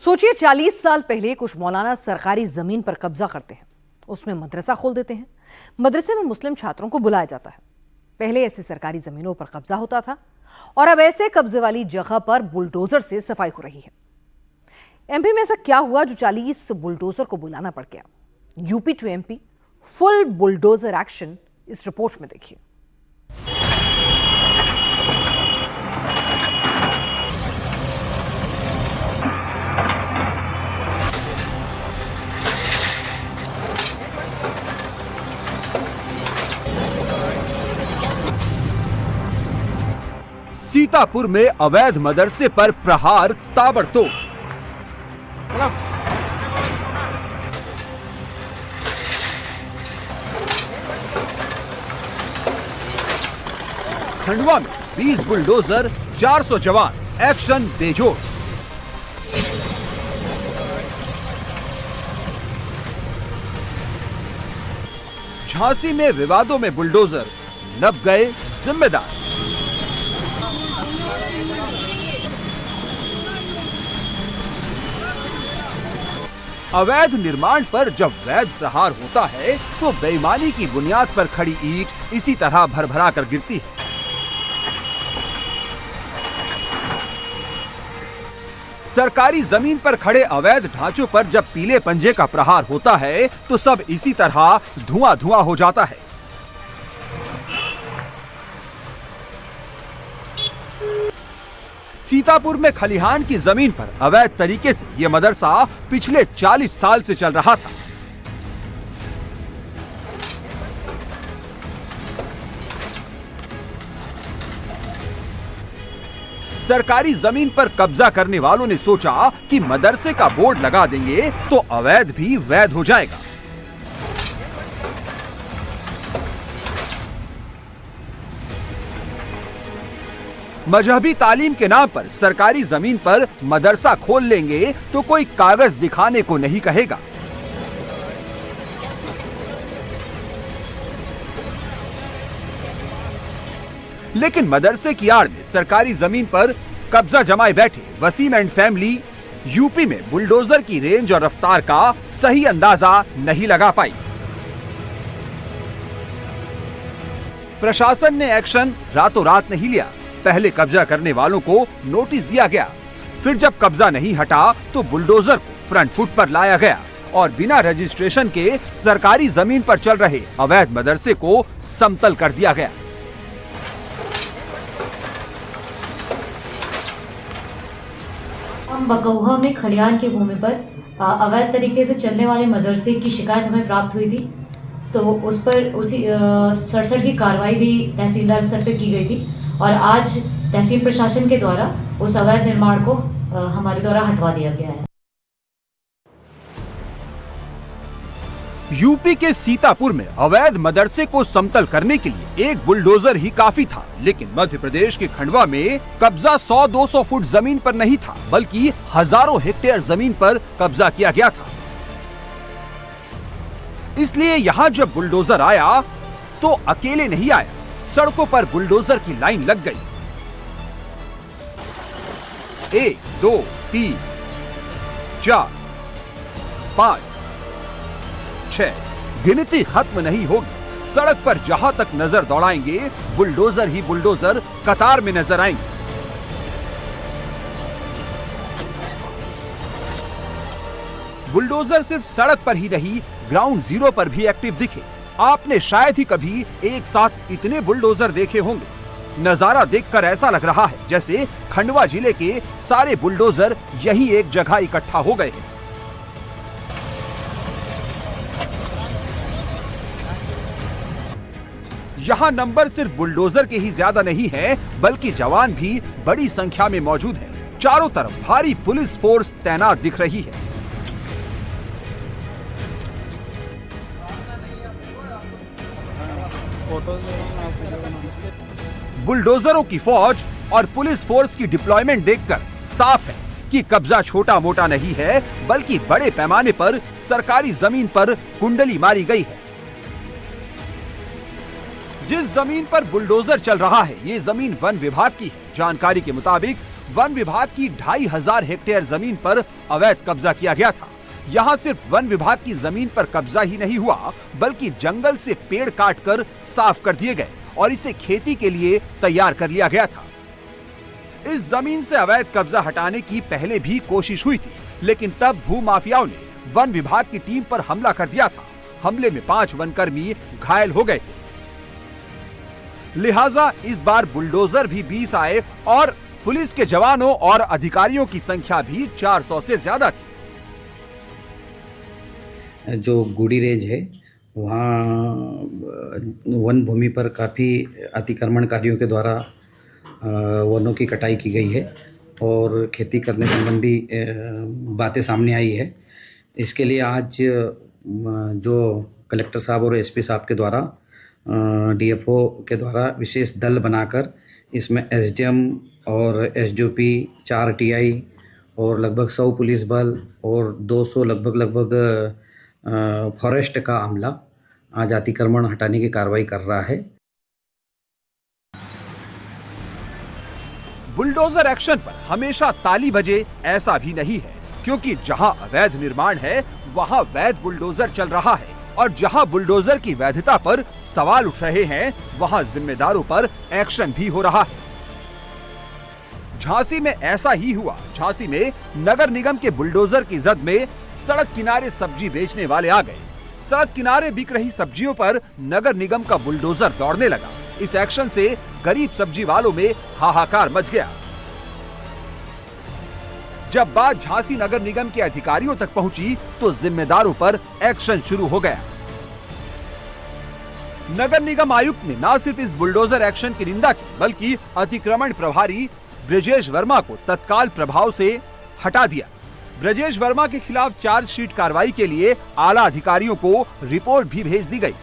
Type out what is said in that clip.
सोचिए 40 साल पहले कुछ मौलाना सरकारी जमीन पर कब्जा करते हैं, उसमें मदरसा खोल देते हैं। मदरसे में मुस्लिम छात्रों को बुलाया जाता है। पहले ऐसी सरकारी जमीनों पर कब्जा होता था और अब ऐसे कब्जे वाली जगह पर बुलडोजर से सफाई हो रही है। एमपी में ऐसा क्या हुआ जो 40 बुलडोजर को बुलाना पड़ गया? UP to MP full bulldozer action इस रिपोर्ट में देखिए। सीतापुर में अवैध मदरसे पर प्रहार ताबड़तोड़। खंडवा में 20 बुलडोजर, 400 जवान, एक्शन बेजोड़। झांसी में विवादों में बुलडोजर, नप गए जिम्मेदार। अवैध निर्माण पर जब वैध प्रहार होता है तो बेईमानी की बुनियाद पर खड़ी ईंट इसी तरह भरभरा कर गिरती है। सरकारी जमीन पर खड़े अवैध ढांचों पर जब पीले पंजे का प्रहार होता है तो सब इसी तरह धुआं धुआं हो जाता है। सीतापुर में खलिहान की जमीन पर अवैध तरीके से यह मदरसा पिछले 40 साल से चल रहा था। सरकारी जमीन पर कब्जा करने वालों ने सोचा कि मदरसे का बोर्ड लगा देंगे तो अवैध भी वैध हो जाएगा। मजहबी तालीम के नाम पर सरकारी जमीन पर मदरसा खोल लेंगे तो कोई कागज दिखाने को नहीं कहेगा। लेकिन मदरसे की आड़ में सरकारी जमीन पर कब्जा जमाए बैठे वसीम एंड फैमिली यूपी में बुलडोजर की रेंज और रफ्तार का सही अंदाजा नहीं लगा पाई। प्रशासन ने एक्शन रातों रात नहीं लिया। पहले कब्जा करने वालों को नोटिस दिया गया, फिर जब कब्जा नहीं हटा तो बुलडोजर को फ्रंट फुट पर लाया गया और बिना रजिस्ट्रेशन के सरकारी जमीन पर चल रहे अवैध मदरसे को समतल कर दिया गया। हम बकौहा में खलिहान की भूमि पर अवैध तरीके से चलने वाले मदरसे की शिकायत हमें प्राप्त हुई थी, तो उस पर उसी 67 की कार्रवाई भी तहसीलदार स्तर पर की गई थी और आज तहसील प्रशासन के द्वारा उस अवैध निर्माण को हमारे द्वारा हटवा दिया गया है। यूपी के सीतापुर में अवैध मदरसे को समतल करने के लिए एक बुलडोजर ही काफी था, लेकिन मध्य प्रदेश के खंडवा में कब्जा 100-200 फुट जमीन पर नहीं था, बल्कि हजारों हेक्टेयर जमीन पर कब्जा किया गया था। इसलिए यहाँ जब बुलडोजर आया तो अकेले नहीं आया, सड़कों पर बुलडोजर की लाइन लग गई। 1, 2, 3, 4, 5, 6 गिनती खत्म नहीं होगी। सड़क पर जहां तक नजर दौड़ाएंगे बुलडोजर ही बुलडोजर कतार में नजर आएंगे। बुलडोजर सिर्फ सड़क पर ही नहीं, ग्राउंड जीरो पर भी एक्टिव दिखे। आपने शायद ही कभी एक साथ इतने बुलडोजर देखे होंगे। नजारा देखकर ऐसा लग रहा है जैसे खंडवा जिले के सारे बुलडोजर यही एक जगह इकट्ठा हो गए हैं। यहाँ नंबर सिर्फ बुलडोजर के ही ज्यादा नहीं है, बल्कि जवान भी बड़ी संख्या में मौजूद हैं। चारों तरफ भारी पुलिस फोर्स तैनात दिख रही है। बुलडोजरों की फौज और पुलिस फोर्स की डिप्लॉयमेंट देखकर साफ है कि कब्जा छोटा मोटा नहीं है, बल्कि बड़े पैमाने पर सरकारी जमीन पर कुंडली मारी गई है। जिस जमीन पर बुलडोजर चल रहा है, ये जमीन वन विभाग की है। जानकारी के मुताबिक वन विभाग की 2500 हेक्टेयर जमीन पर अवैध कब्जा किया गया था। यहाँ सिर्फ वन विभाग की जमीन पर कब्जा ही नहीं हुआ, बल्कि जंगल से पेड़ काटकर साफ कर दिए गए और इसे खेती के लिए तैयार कर लिया गया था। इस जमीन से अवैध कब्जा हटाने की पहले भी कोशिश हुई थी, लेकिन तब भूमाफियाओं ने वन विभाग की टीम पर हमला कर दिया था। हमले में 5 वनकर्मी घायल हो गए थे। लिहाजा इस बार बुलडोजर भी 20 आए और पुलिस के जवानों और अधिकारियों की संख्या भी 400 से ज्यादा थी। जो गुड़ी रेंज है वहाँ वन भूमि पर काफ़ी अतिक्रमणकारियों के द्वारा वनों की कटाई की गई है और खेती करने संबंधी बातें सामने आई है। इसके लिए आज जो कलेक्टर साहब और एसपी साहब के द्वारा डीएफओ के द्वारा विशेष दल बनाकर इसमें एसडीएम और एसडीओपी 4 टीआई और लगभग 100 पुलिस बल और 200 लगभग फॉरेस्ट का अमला आज अतिक्रमण हटाने की कार्रवाई कर रहा है। बुलडोजर एक्शन पर हमेशा ताली बजे ऐसा भी नहीं है, क्योंकि जहां अवैध निर्माण है वहां वैध बुलडोजर चल रहा है और जहां बुलडोजर की वैधता पर सवाल उठ रहे हैं वहां जिम्मेदारों पर एक्शन भी हो रहा है। झांसी में ऐसा ही हुआ। झांसी में नगर निगम के बुलडोजर की जद में सड़क किनारे सब्जी बेचने वाले आ गए। सड़क किनारे बिक रही सब्जियों पर नगर निगम का बुलडोजर दौड़ने लगा। इस एक्शन से गरीब सब्जी वालों में हाहाकार मच गया। जब बात झांसी नगर निगम के अधिकारियों तक पहुंची तो जिम्मेदारों पर एक्शन शुरू हो गया। नगर निगम आयुक्त ने न सिर्फ इस बुलडोजर एक्शन की निंदा की, बल्कि अतिक्रमण प्रभारी ब्रजेश वर्मा को तत्काल प्रभाव से हटा दिया। ब्रजेश वर्मा के खिलाफ चार्जशीट कार्रवाई के लिए आला अधिकारियों को रिपोर्ट भी भेज दी गई।